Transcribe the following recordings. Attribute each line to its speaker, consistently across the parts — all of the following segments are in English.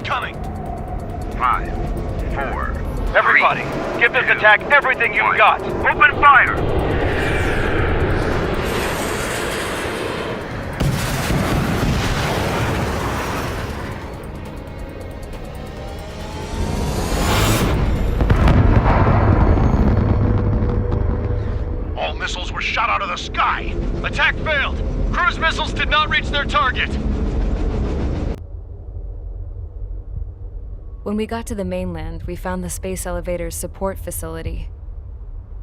Speaker 1: incoming!
Speaker 2: 5, 4...
Speaker 1: Everybody, give this attack everything you've got!
Speaker 2: Open fire!
Speaker 1: All missiles were shot out of the sky! Attack failed! Cruise missiles did not reach their target!
Speaker 3: When we got to the mainland, we found the space elevator's support facility.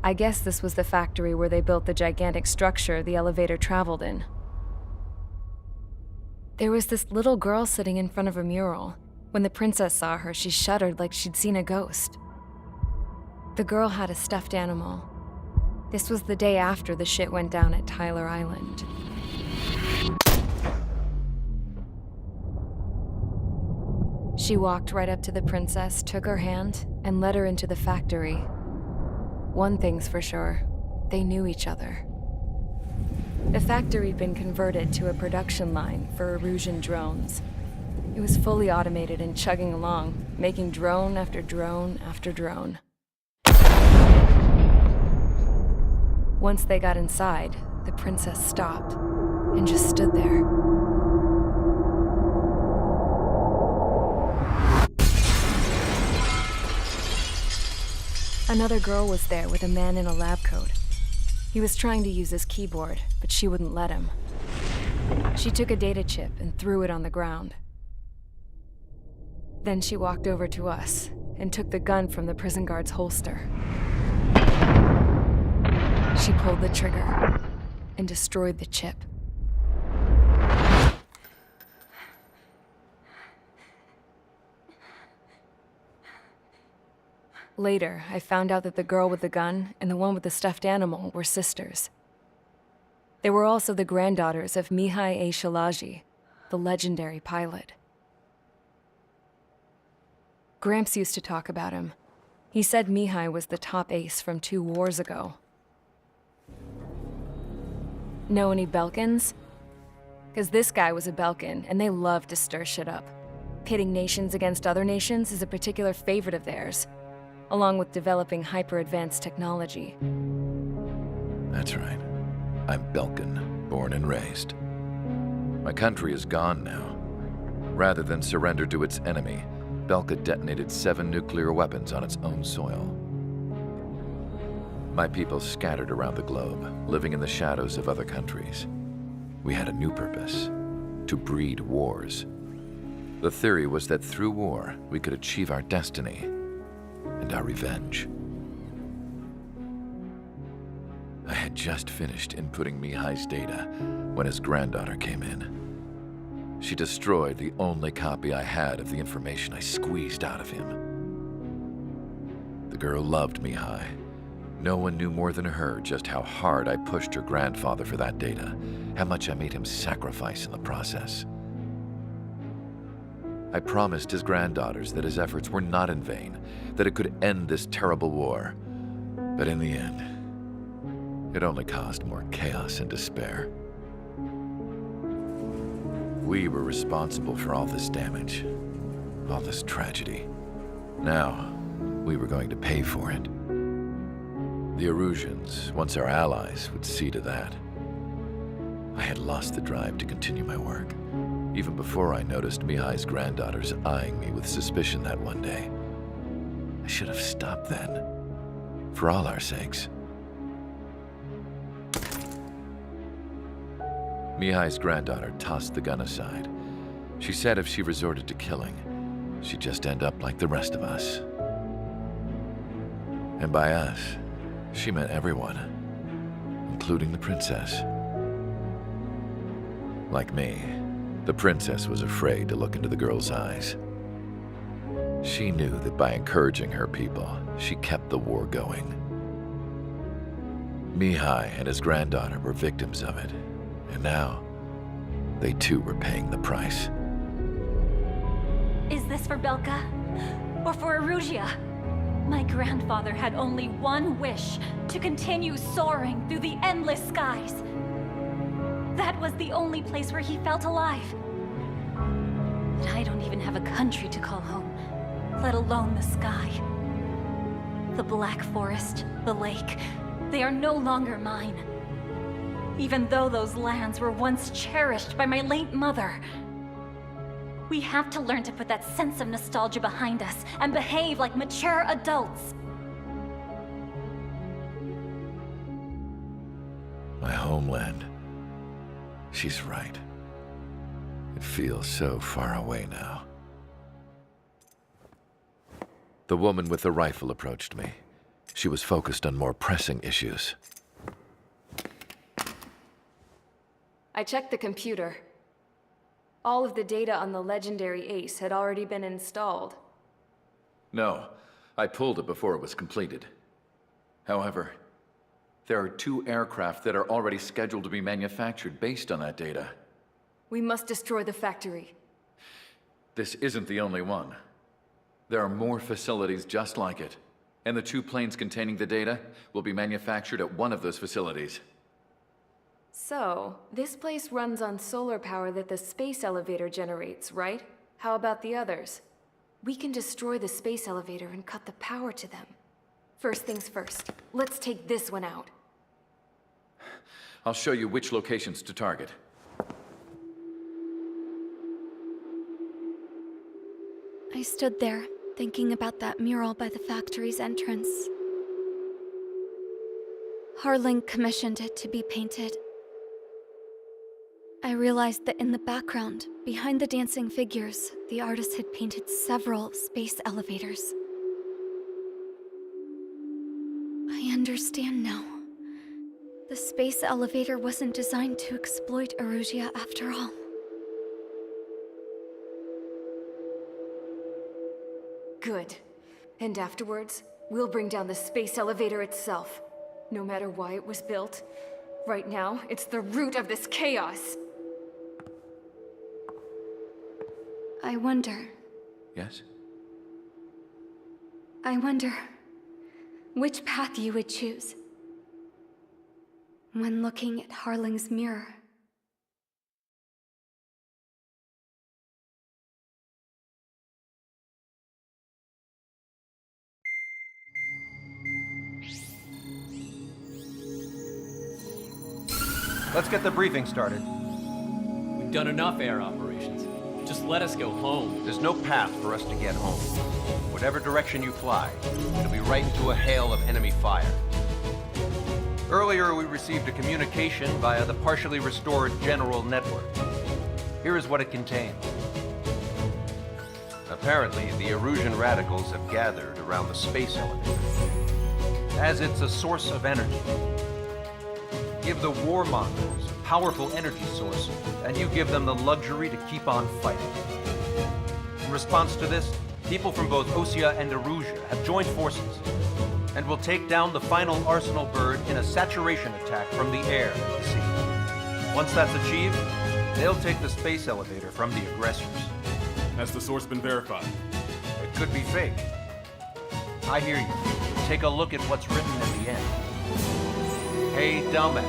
Speaker 3: I guess this was the factory where they built the gigantic structure the elevator traveled in. There was this little girl sitting in front of a mural. When the princess saw her, she shuddered like she'd seen a ghost. The girl had a stuffed animal. This was the day after the shit went down at Tyler Island. She walked right up to the princess, took her hand, and led her into the factory. One thing's for sure, they knew each other. The factory'd been converted to a production line for Erusian drones. It was fully automated and chugging along, making drone after drone after drone. Once they got inside, the princess stopped and just stood there. Another girl was there with a man in a lab coat. He was trying to use his keyboard, but she wouldn't let him. She took a data chip and threw it on the ground. Then she walked over to us and took the gun from the prison guard's holster. She pulled the trigger and destroyed the chip. Later, I found out that the girl with the gun and the one with the stuffed animal were sisters. They were also the granddaughters of Mihai A. Shalaji, the legendary pilot. Gramps used to talk about him. He said Mihai was the top ace from 2 wars ago. Know any Belkans? Because this guy was a Belkan, and they love to stir shit up. Pitting nations against other nations is a particular favorite of theirs, along with developing hyper-advanced technology.
Speaker 4: That's right. I'm Belkan, born and raised. My country is gone now. Rather than surrender to its enemy, Belka detonated 7 nuclear weapons on its own soil. My people scattered around the globe, living in the shadows of other countries. We had a new purpose: to breed wars. The theory was that through war, we could achieve our destiny and our revenge. I had just finished inputting Mihai's data when his granddaughter came in. She destroyed the only copy I had of the information I squeezed out of him. The girl loved Mihai. No one knew more than her just how hard I pushed her grandfather for that data, how much I made him sacrifice in the process. I promised his granddaughters that his efforts were not in vain, that it could end this terrible war. But in the end, it only caused more chaos and despair. We were responsible for all this damage, all this tragedy. Now, we were going to pay for it. The Erusians, once our allies, would see to that. I had lost the drive to continue my work, even before I noticed Mihai's granddaughters eyeing me with suspicion that one day. I should have stopped then, for all our sakes. Mihai's granddaughter tossed the gun aside. She said if she resorted to killing, she'd just end up like the rest of us. And by us, she meant everyone, including the princess. Like me, the princess was afraid to look into the girl's eyes. She knew that by encouraging her people, she kept the war going. Mihai and his granddaughter were victims of it, and now they too were paying the price.
Speaker 5: Is this for Belka? Or for Erusea? My grandfather had only one wish: to continue soaring through the endless skies. That was the only place where he felt alive. that I don't even have a country to call home, let alone the sky. The Black Forest, the lake, they are no longer mine. Even though those lands were once cherished by my late mother. We have to learn to put that sense of nostalgia behind us and behave like mature adults.
Speaker 4: My homeland. She's right. It feels so far away now. The woman with the rifle approached me. She was focused on more pressing issues.
Speaker 3: I checked the computer. All of the data on the legendary ace had already been installed.
Speaker 4: No, I pulled it before it was completed. However, there are 2 aircraft that are already scheduled to be manufactured based on that data.
Speaker 3: We must destroy the factory.
Speaker 4: This isn't the only one. There are more facilities just like it, and the 2 planes containing the data will be manufactured at one of those facilities.
Speaker 3: So, this place runs on solar power that the space elevator generates, right? How about the others? We can destroy the space elevator and cut the power to them. First things first, let's take this one out.
Speaker 4: I'll show you which locations to target.
Speaker 6: I stood there, thinking about that mural by the factory's entrance. Harling commissioned it to be painted. I realized that in the background, behind the dancing figures, the artist had painted several space elevators. I understand now. The space elevator wasn't designed to exploit Erusea after all.
Speaker 3: Good. And afterwards, we'll bring down the space elevator itself. No matter why it was built, right now, it's the root of this chaos.
Speaker 6: I wonder
Speaker 4: Yes?
Speaker 6: which path you would choose when looking at Harling's mirror.
Speaker 7: Let's get the briefing started.
Speaker 8: We've done enough air operations. Just let us go home.
Speaker 7: There's no path for us to get home. Whatever direction you fly, it'll be right into a hail of enemy fire. Earlier, we received a communication via the partially restored general network. Here is what it contained. Apparently, the Erusian radicals have gathered around the space elevator, as it's a source of energy. Give the warmongers a powerful energy source, and you give them the luxury to keep on fighting. In response to this, people from both Osea and Erusea have joined forces, and will take down the final Arsenal bird in a saturation attack from the air and the sea. Once that's achieved, they'll take the space elevator from the aggressors.
Speaker 9: Has the source been verified?
Speaker 7: It could be fake. I hear you. Take a look at what's written in the end. Hey, dumbass.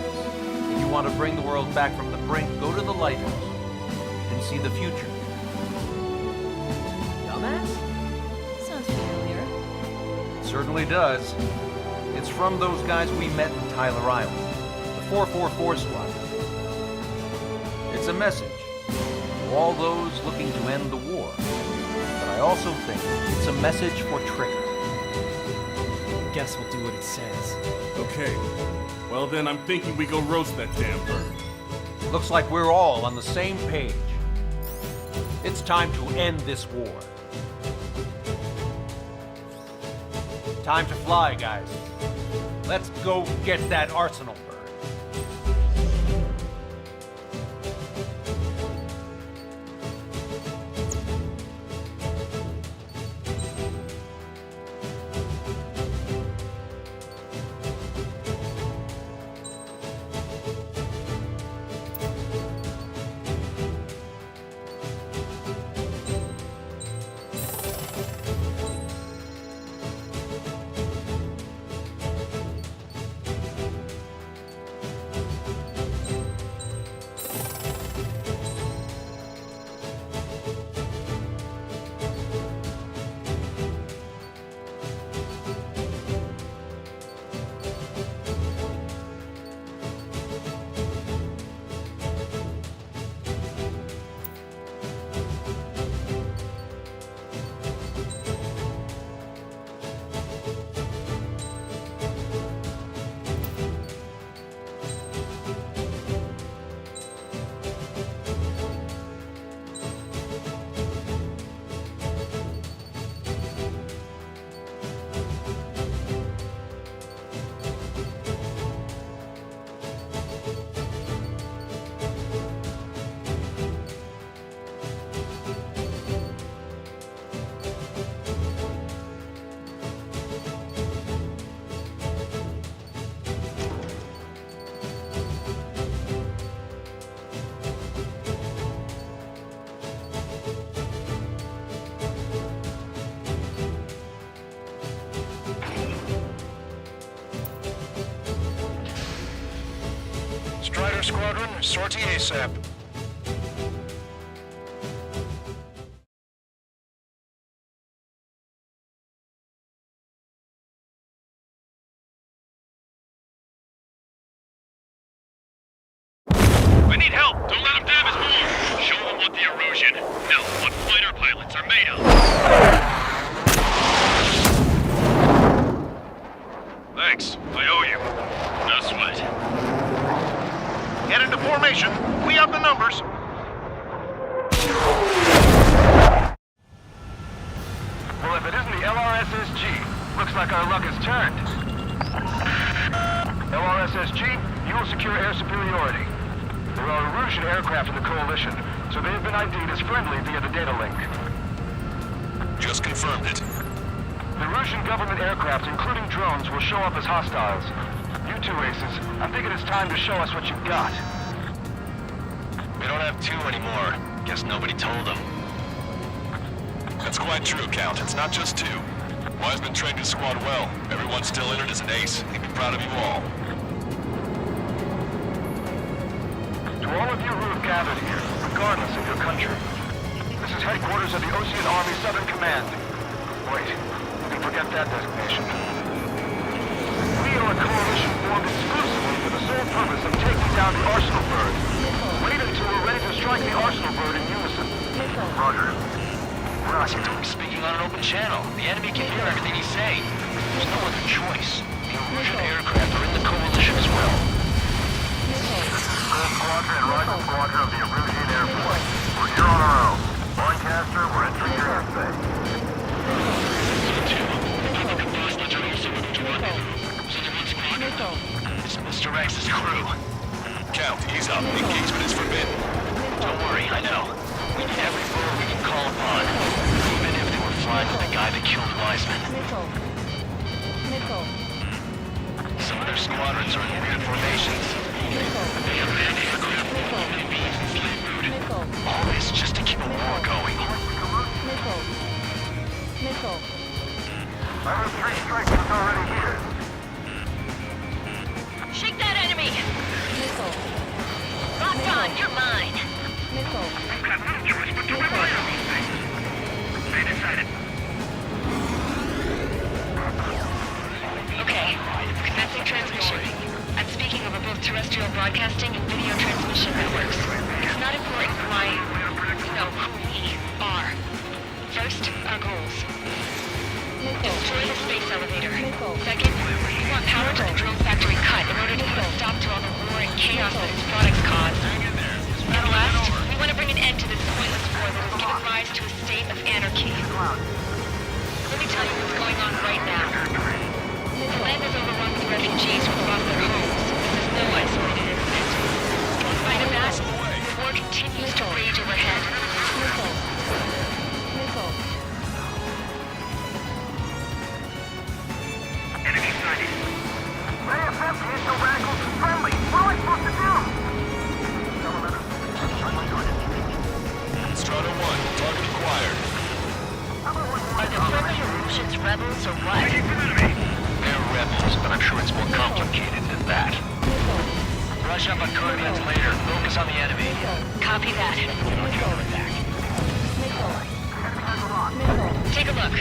Speaker 7: If you want to bring the world back from the brink, go to the lighthouse and see the future.
Speaker 5: Dumbass? Sounds familiar.
Speaker 7: It certainly does. It's from those guys we met in Tyler Island, the 444 squad. It's a message to all those looking to end the war. But I also think it's a message for Trigger.
Speaker 8: Guess we'll do what it says.
Speaker 9: Okay. Well then, I'm thinking we go roast that damn bird.
Speaker 7: Looks like we're all on the same page. It's time to end this war. Time to fly, guys. Let's go get that Arsenal bird.
Speaker 1: Squadron, sortie ASAP. We need help! Don't let them damage more! Show them what the Erusian, no, what fighter pilots are made of! Thanks, I owe you. No sweat. Get into formation. We have the numbers.
Speaker 2: Well, if it isn't the LRSSG, looks like our luck has turned. LRSSG, you will secure air superiority. There are Erusian aircraft in the Coalition, so they have been ID'd as friendly via the data link.
Speaker 1: Just confirmed it.
Speaker 2: The Erusian government aircraft, including drones, will show up as hostiles. You two aces, I think it is time to show us what you've got.
Speaker 1: We don't have two anymore. Guess nobody told them. That's quite true, Count. It's not just two. Wiseman trained his squad well. Everyone's still entered as an ace. He'd be proud of you all.
Speaker 2: To all of you who have gathered here, regardless of your country, this is headquarters of the Osean Army Southern Command. Wait, you can forget that designation. We are a coalition formed exclusively for the sole purpose of taking down the Arsenal Bird. Wait until we're ready to strike the Arsenal Bird in unison. Roger.
Speaker 1: We're not speaking on an open channel. The enemy can hear everything he's saying. There's no other choice. The Erusian aircraft are in the coalition as well.
Speaker 2: Gold Squadron and Rifle Squadron of the Erusian Air Force. We're here on our own. Lancaster, we're entering your airspace.
Speaker 1: It's Mr. X's crew. Count, ease up. Engagement is forbidden. Don't worry, I know. We need every foe we can call upon. Even if they were flying with the guy that killed Wiseman. Some of their squadrons are in weird formations. They have manned aircraft, beams, and slave food. All this just to keep a war going.
Speaker 2: I have 3 strikers already here.
Speaker 5: Shake that enemy! Lock on, you're mine!
Speaker 2: We've got no choice but to rely on these things. They decided.
Speaker 10: Okay, commencing transmission. I'm speaking over both terrestrial broadcasting and video transmission networks. It's not important why, no, who we are. First, our goals. Destroy the space elevator. Second, we want power to the drone factory cut in order to put a stop to all the war and chaos that its products cause. And last, we want to bring an end to this pointless war that has given rise to a state of anarchy. Let me tell you what's going on right now. The land is overrun with refugees who have lost their homes. This is no isolated incident. In spite of that, the war continues to rage overhead.
Speaker 2: Enemy sighted. AFM can't go radicals and friendly. What am I supposed to do?
Speaker 1: Strata 1, target acquired.
Speaker 10: Are the friendly Erusians rebels or what?
Speaker 1: They're rebels, but I'm sure it's more complicated than that. Brush up on coordinates later. Focus on the enemy.
Speaker 10: Copy that. Take a look.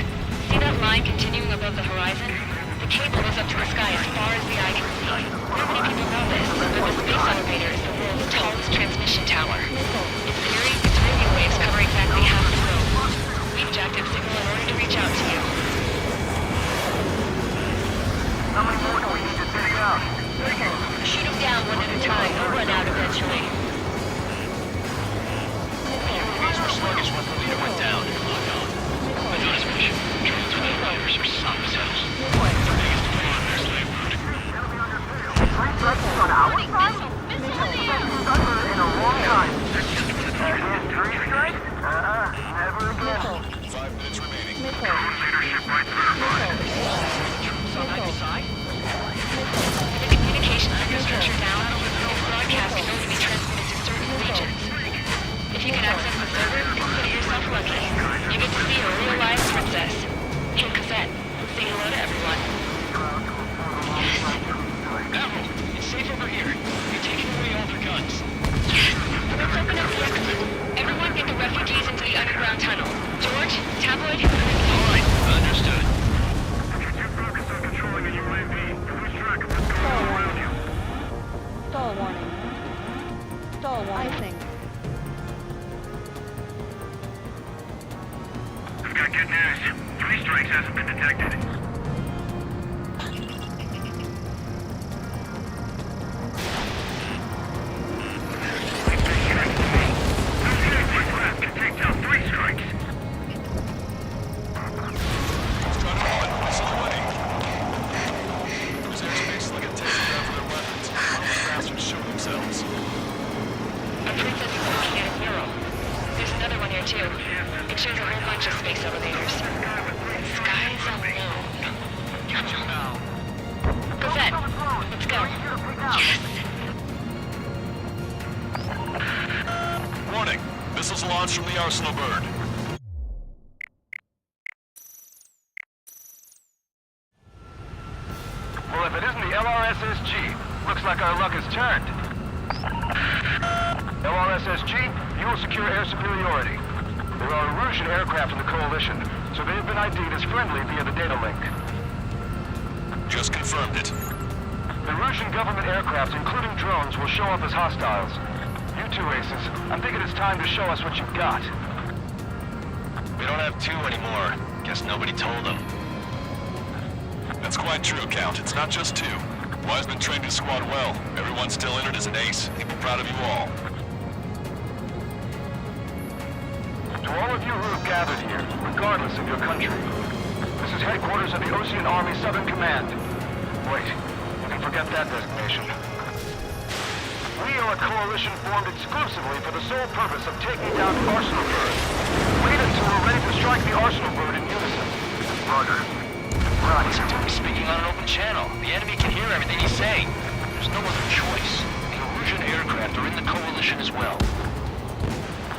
Speaker 10: See that line continuing above the horizon? The cable goes up to the sky as far as the eye can see. Not many people know this, but the space elevator is the world's tallest transmission tower. In theory, its radio waves cover exactly half the globe. We need active signal in order to reach out to you.
Speaker 2: How many more do we need to dig out?
Speaker 10: Shoot them down one at a time. They'll run out eventually.
Speaker 1: UAVs were sluggish once the leader went down. I know this mission. Drones are the riders or some cells. Their biggest deploy on their slave route.
Speaker 2: Three strikes on our side? Thunder in a long time. Three strikes? Good news. 3 strikes hasn't been detected. Take down 3 strikes.
Speaker 10: Too. It shows a whole bunch of space elevators. Skies unknown. Cosette, let's go. Yes!
Speaker 1: Warning. Missiles launched from the Arsenal bird.
Speaker 2: Well, if it isn't the LRSSG, looks like our luck has turned. LRSSG, you will secure air superiority. There are Erusian aircraft in the Coalition, so they have been ID'd as friendly via the data link.
Speaker 1: Just confirmed it.
Speaker 2: The Erusian government aircraft, including drones, will show up as hostiles. You two aces, I'm thinking it's time to show us what you've got.
Speaker 1: We don't have 2 anymore. Guess nobody told them. That's quite true, Count. It's not just 2. Wiseman trained his squad well. Everyone's still entered as an ace. He'll be proud of you all.
Speaker 2: To all of you who have gathered here, regardless of your country, this is headquarters of the Osean Army Southern Command. Wait, you can forget that designation. We are a coalition formed exclusively for the sole purpose of taking down the Arsenal bird. Wait until we're ready to strike the Arsenal bird in unison. Roger.
Speaker 11: Right, we're speaking on an open channel. The enemy can hear everything he's saying. There's no other choice. The Erusian aircraft are in the coalition as well.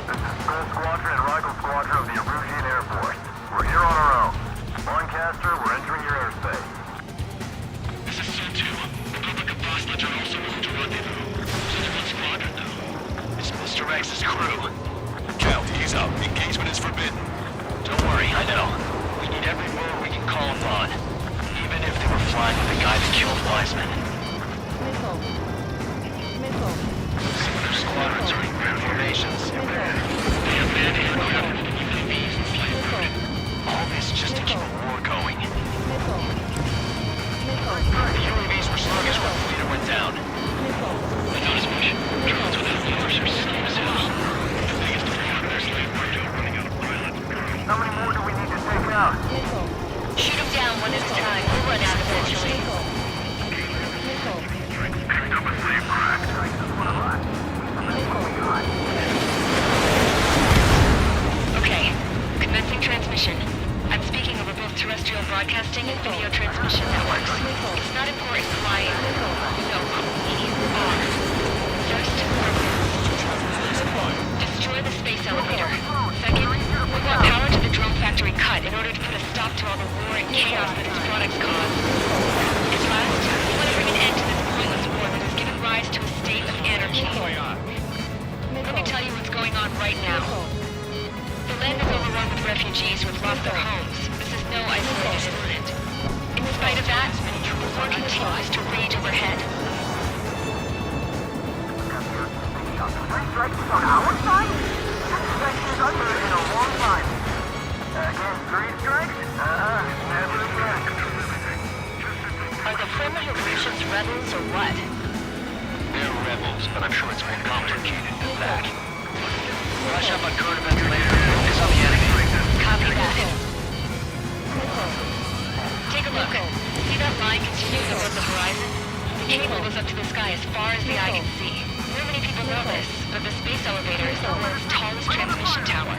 Speaker 2: This is Skull Squadron and Rifle Squadron of the Erusian Air Force. We're here on our own. Lancaster, we're entering your airspace.
Speaker 1: This is Sol-2. Republic of Bosnich are also moving to rendezvous. Such one squadron, though.
Speaker 11: It's Mr. X's crew.
Speaker 1: Count, ease up. Engagement is forbidden.
Speaker 11: Don't worry, I know. We need every move we can call upon. Even if they were flying with the guy that killed Wiseman. Similar squadrons are in ground formations.
Speaker 1: They have manned aircraft, UAVs, and flight food.
Speaker 11: All this just to keep a war going.
Speaker 1: The UAVs were sluggish when the leader went down. I noticed much. Drones without leaders are slow as hell. The biggest threat is slave market running out of pilots.
Speaker 2: How many more do we need to take out?
Speaker 10: Shoot them down one at a time. We'll run out eventually.
Speaker 2: Picked up a slave crack.
Speaker 10: Okay, commencing transmission. I'm speaking over both terrestrial broadcasting and video transmission networks. It's not important why, no, who we are. First, destroy the space elevator. Second, we want power to the drone factory cut in order to put a stop to all the war and chaos that its products cause. And last, we want to bring an end to this pointless war that has given rise to a state of anarchy. Let me tell you what's going on right now. The land is overrun with refugees who have lost their homes. This is no isolated incident. In spite of that, the war continues to rage overhead.
Speaker 2: 3 strikes on our side? 6 sections under in a long time. Again, 3 strikes? Never again.
Speaker 10: Are the friendly Erusians rebels or what?
Speaker 11: They're rebels, but I'm sure it's more complicated than that. Rush up on current events later. Focus on the enemy.
Speaker 10: Copy that. Take a look. See that line continuing above the horizon? The cable goes up to the sky as far as the eye can see. Not many people know this, but the space elevator is the world's tallest transmission tower.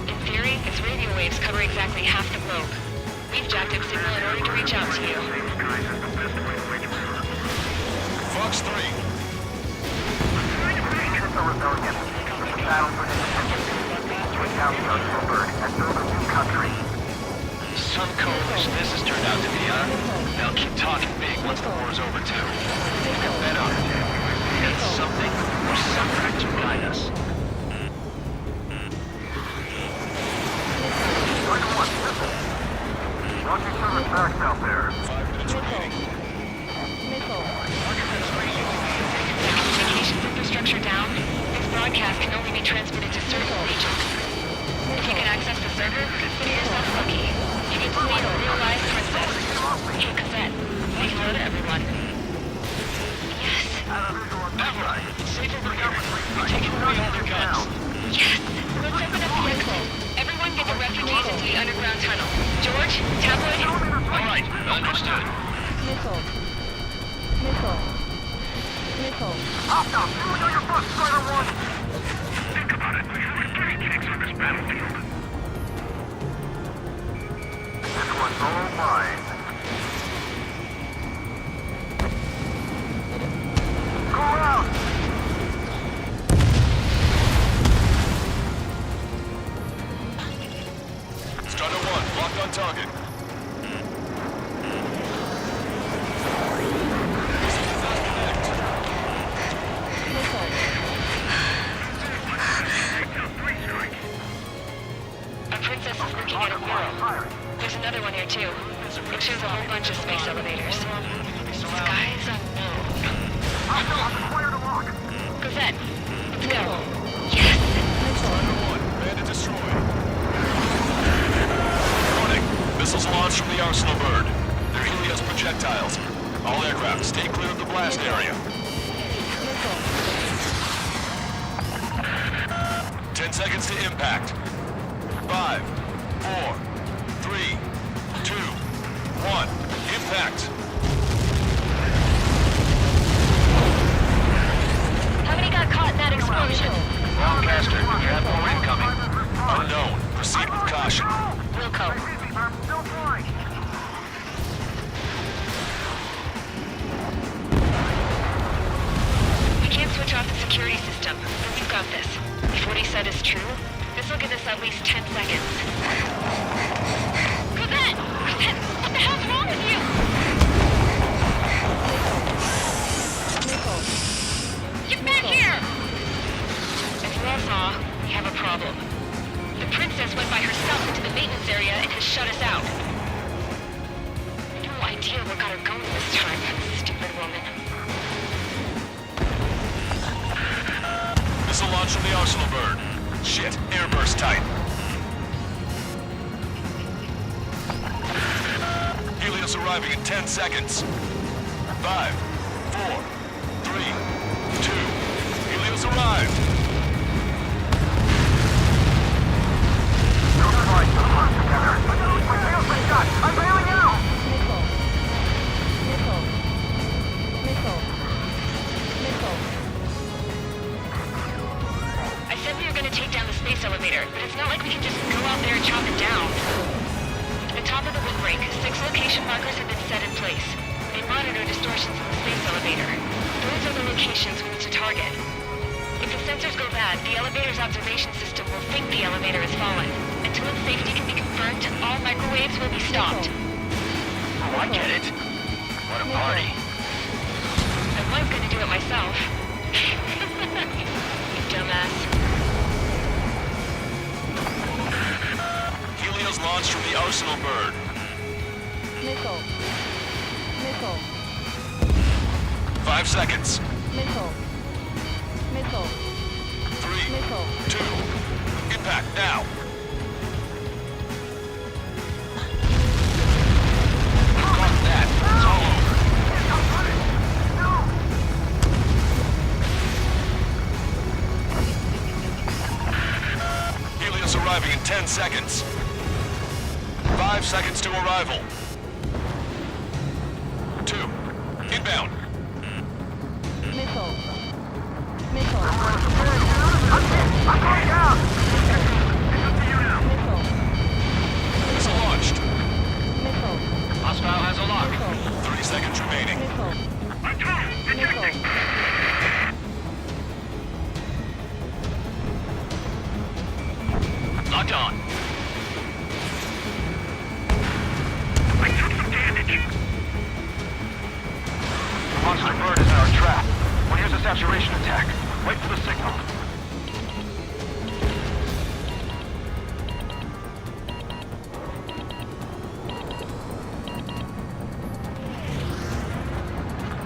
Speaker 10: In theory, its radio waves cover exactly half the globe. We've jacked its signal in order to reach out to you.
Speaker 1: Fox 3.
Speaker 2: The rebellion. The battle for independence. Take down the Arsenal bird and build a new country.
Speaker 11: Some coalition this has turned out to be, huh? They'll keep talking big once the war's over, too. Take a bet on it. It's something or something to guide us.
Speaker 2: Watch each other's backs out there.
Speaker 1: 5 minutes remaining.
Speaker 10: Communications infrastructure down. This broadcast can only be transmitted to certain regions. If you can access the server, consider yourself Complete a real-life princess. Hey, Cassette. Say hello to everyone. Yes.
Speaker 11: Evelyn, save over here. We're taking away all their guns.
Speaker 10: Yes. Let's open up the exit. Everyone get the refugees into the underground tunnel. George, Tabloid.
Speaker 11: All right, understood.
Speaker 2: Hostile, moving on your bus, Strider 1! Think about it. We have 3 tanks on this battlefield. This one's all mine. Go out!
Speaker 1: Strider 1, locked on target.
Speaker 10: Our princess is looking at a mural. There's another one here too. It shows a whole bunch of space elevators. Skies unknown. Cosette, let's go. Yes!
Speaker 1: Strider 1, bandit destroyed. Warning, missiles launched from the Arsenal bird. They're Helios projectiles. All aircraft, stay clear of the blast area. 10 seconds to impact. 5, 4, 3, 2, 1. Impact.
Speaker 10: How many got caught in that explosion?
Speaker 11: Lancaster, you have more incoming.
Speaker 1: Unknown. Proceed with caution.
Speaker 10: Wilco. We can't switch off the security system, but we've got this. If what he said is true, this will give us at least 10 seconds. Cosette! Cosette! What the hell's wrong with you? Get back here! As you all saw, we have a problem. The princess went by herself into the maintenance area and has shut us out. No idea what got her going this time, stupid woman.
Speaker 1: Missile launch from the Arsenal bird. Shit, airburst tight. Helios arriving in 10 seconds. 5, 4, 3, 2. Helios arrived.
Speaker 2: I'm bailing out!
Speaker 10: I said we were gonna take down the space elevator, but it's not like we can just go out there and chop it down. At the top of the windbreak, 6 location markers have been set in place. They monitor distortions in the space elevator. Those are the locations we need to target. If the sensors go bad, the elevator's observation system will think the elevator has fallen. Until its safety can be confirmed, all microwaves will be stopped.
Speaker 11: Oh, I get it. What a party.
Speaker 10: I was gonna do it myself. You dumbass.
Speaker 1: Helios launched from the Arsenal bird. 5 seconds. 3, 2. Impact now.
Speaker 11: Fuck that. It's all over.
Speaker 1: Helios arriving in 10 seconds. 5 seconds to arrival. 2. Inbound.
Speaker 2: I'm going down!
Speaker 1: Missile launched.
Speaker 11: Hostile has a lock.
Speaker 1: 30 seconds remaining.
Speaker 11: Locked on.
Speaker 2: I took some damage. The monster bird is in our trap. We'll use a saturation attack. Wait for the signal.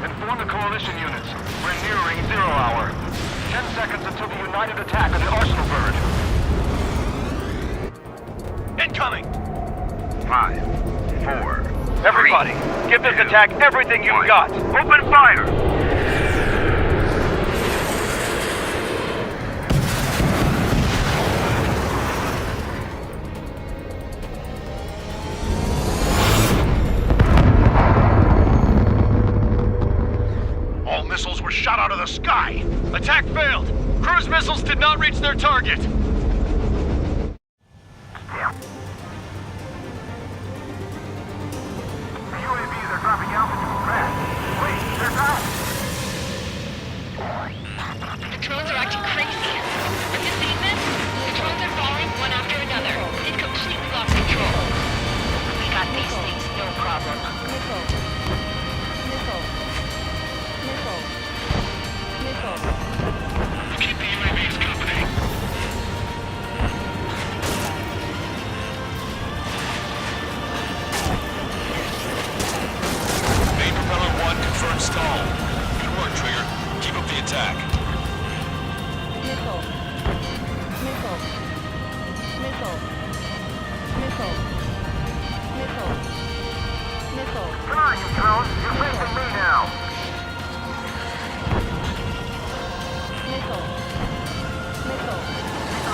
Speaker 2: Inform the coalition units. We're nearing 0 hour. 10 seconds until the united attack of the Arsenal bird.
Speaker 11: Incoming!
Speaker 2: 5, 4. Everybody, give this attack everything you've got. Open fire!
Speaker 11: All missiles were shot out of the sky. Attack failed. Cruise missiles did not reach their target.
Speaker 10: The drones are acting crazy. Have you seen this? The drones are falling one after another. They've completely lost control. We got these things, no problem.
Speaker 11: Keep the UAVs company.
Speaker 1: Main propeller 1 confirmed stall. Good work, Trigger. Keep up the attack.
Speaker 2: Come on, you drones. You're facing me now.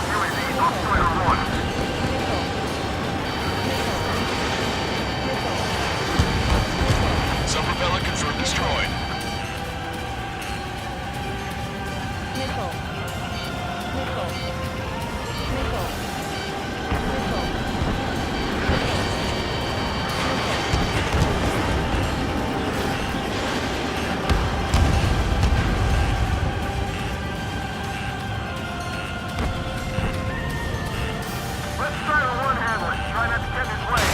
Speaker 2: UAV operator 1.
Speaker 1: Sub-propeller confirmed destroyed.
Speaker 2: Let's try the one-handler. Try not to get in his way.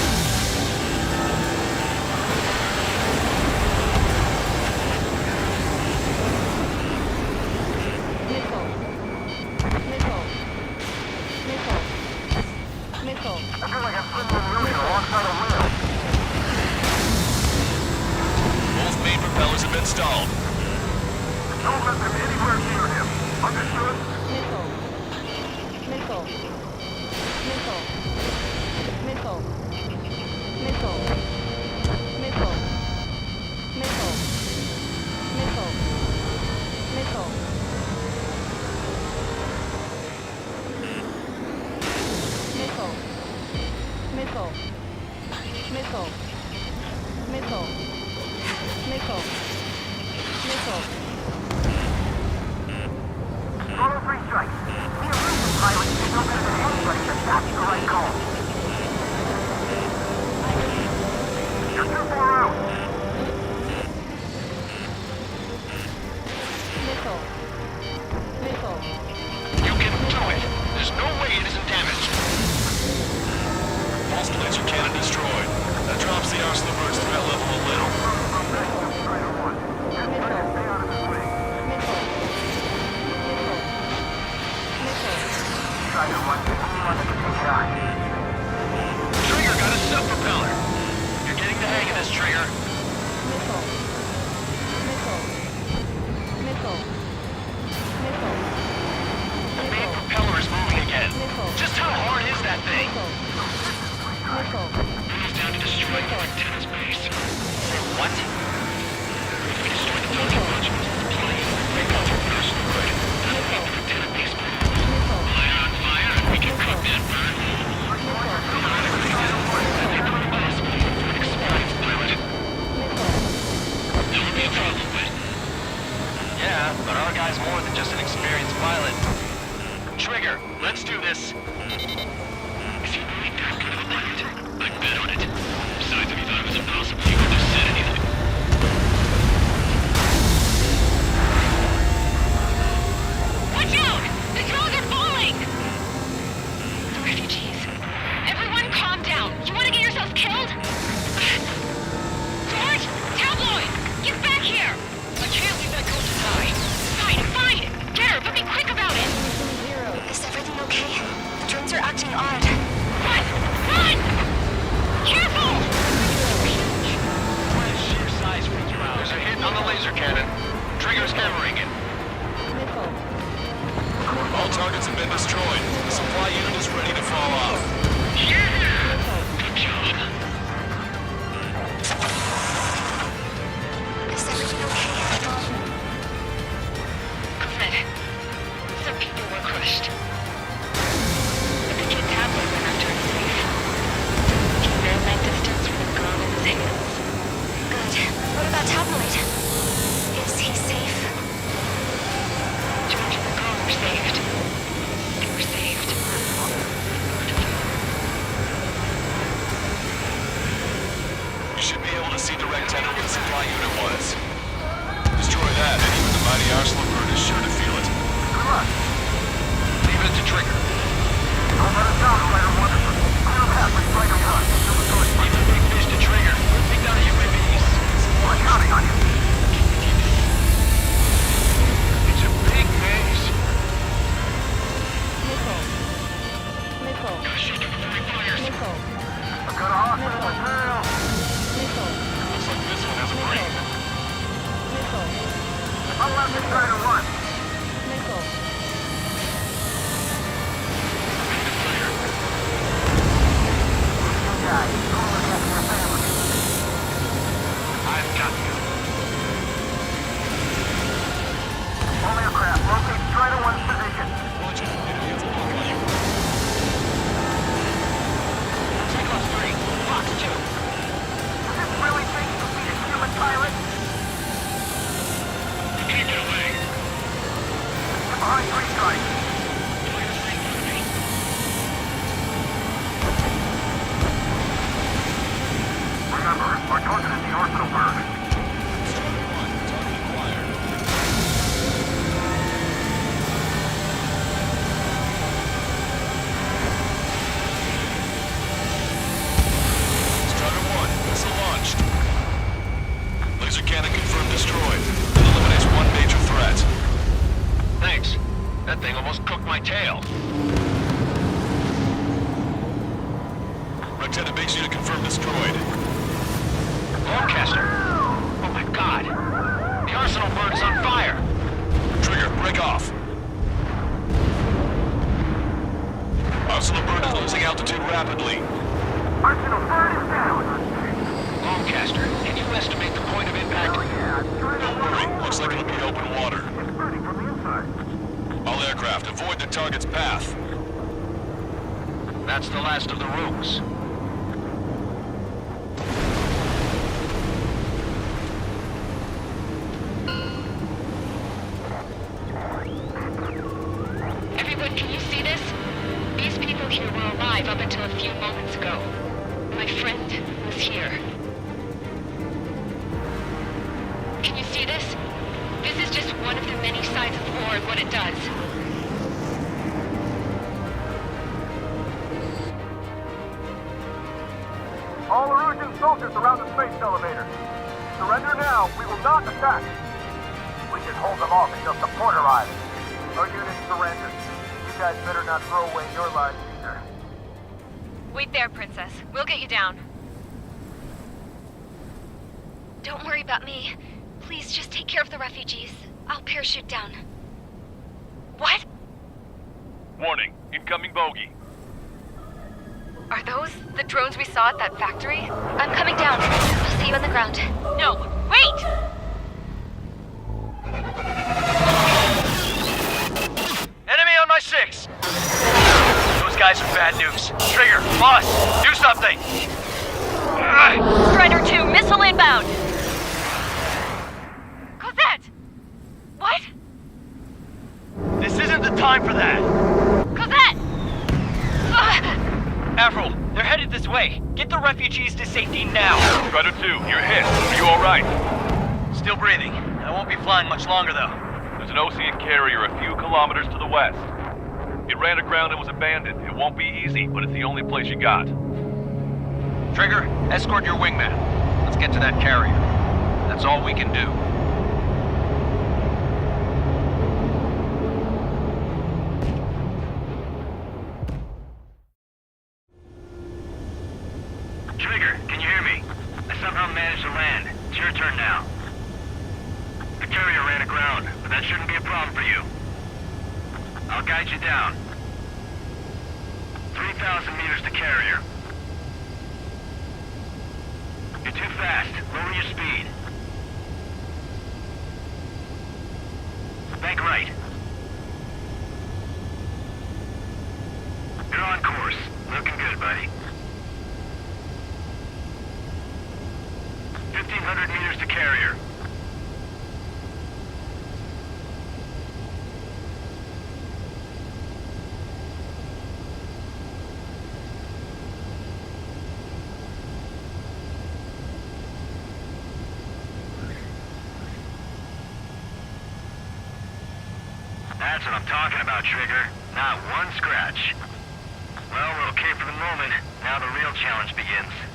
Speaker 2: I feel like I'm sitting in Ruby alongside a wheel.
Speaker 1: Both main propellers have been stalled.
Speaker 2: Don't let them anywhere near him. Understood? Follow 3 strikes. The Erusea pilot is no better than anybody, but that's the right call. You're too far out.
Speaker 11: You can do it. There's no way it isn't damaged.
Speaker 1: Pulse plates are cannon destroyed. That drops the arsenal burst threat level a little.
Speaker 11: Trigger got a sub-propeller. You're getting the hang of this, Trigger. The main propeller is moving again. Just how hard is that thing? Moved down to destroy the antenna's base. Say what? If we destroy the Dodge modules, the plane, they go through personal good. That'll make the antenna base move. Fire on fire, and we can cook that bird. Theoretically, that may prove possible for an experienced pilot. That would be a problem, but... Yeah, but our guy's more than just an experienced pilot. Trigger, let's do this. Is he really that good of a pilot? I'd bet on it. Besides, if he thought it was impossible, he wouldn't have said anything.
Speaker 1: should be able to see direct tender where the supply unit was. Destroy that, and even the mighty Arsenal bird is sure to feel it.
Speaker 2: Good luck.
Speaker 7: Leave it to Trigger.
Speaker 2: Don't let us down, Fighter 1. Clear path for Fighter 1.
Speaker 11: Leave the big fish to Trigger. We'll take down the UAVs.
Speaker 2: We're counting on you.
Speaker 11: It's a big base. Gotta shoot him before he fires.
Speaker 2: I've got a hostile material.
Speaker 1: Looks like this one has a brain.
Speaker 2: Unless it's Fighter 1. Guys, don't look after your family.
Speaker 11: I've got you.
Speaker 2: All aircraft, locate Strider 1's position.
Speaker 1: Roger. Enemy has a lock on you.
Speaker 11: Cyclops 3, Fox 2.
Speaker 2: Does this really take to beat a human pilot?
Speaker 11: You can't get away.
Speaker 2: Get behind 3 strikes.
Speaker 11: Players right in front of me.
Speaker 2: Remember, our target is the Arsenal bird.
Speaker 1: Strider 1, target acquired. Strider 1, missile launched. Laser cannon confirmed destroyed. That eliminates one major threat.
Speaker 11: Thanks. That thing almost cooked my tail.
Speaker 1: Lieutenant base unit confirmed destroyed.
Speaker 11: Lancaster. Oh my god. The Arsenal bird is on fire.
Speaker 1: Trigger, break off. Arsenal bird is losing altitude rapidly.
Speaker 2: Arsenal bird is down.
Speaker 11: Lancaster, can you estimate the point of impact?
Speaker 1: Don't worry, looks like it'll be open water.
Speaker 2: It's burning from the inside.
Speaker 1: All aircraft, avoid the target's path.
Speaker 11: That's the last of the rooms.
Speaker 10: Everyone, can you see this? These people here were alive up until a few moments ago. My friend was here. Can you see this? This is just one of the many sides of war and what it does.
Speaker 2: All Erusian soldiers around the space elevator. Surrender now. We will not attack. We can hold them off until support arrives. Our unit surrenders. You guys better not throw away your lives either.
Speaker 3: Wait there, Princess. We'll get you down.
Speaker 6: Don't worry about me. Please just take care of the refugees. I'll parachute down.
Speaker 3: What?
Speaker 1: Warning, incoming bogey.
Speaker 3: Are those the drones we saw at that factory?
Speaker 6: I'm coming down. I'll see you on the ground.
Speaker 3: No, wait!
Speaker 11: Enemy on my 6! Those guys are bad news. Trigger, boss, do something!
Speaker 3: Strider 2, missile inbound! Cosette! What?
Speaker 11: This isn't the time for that!
Speaker 3: Cosette!
Speaker 11: Avril, they're headed this way. Get the refugees to safety now.
Speaker 1: Strider 2, you're hit. Are you alright?
Speaker 11: Still breathing. I won't be flying much longer, though.
Speaker 1: There's an Osean carrier a few kilometers to the west. It ran aground and was abandoned. It won't be easy, but it's the only place you got.
Speaker 7: Trigger, escort your wingman. Let's get to that carrier. That's all we can do.
Speaker 2: Trigger, can you hear me? I somehow managed to land. It's your turn now. The carrier ran aground, but that shouldn't be a problem for you. I'll guide you down. 3,000 meters to carrier. You're too fast. Lower your speed. Bank right. You're on course. Looking good, buddy. 1,500 meters to carrier. That's what I'm talking about, Trigger. Not one scratch. Well, we're okay for the moment. Now the real challenge begins.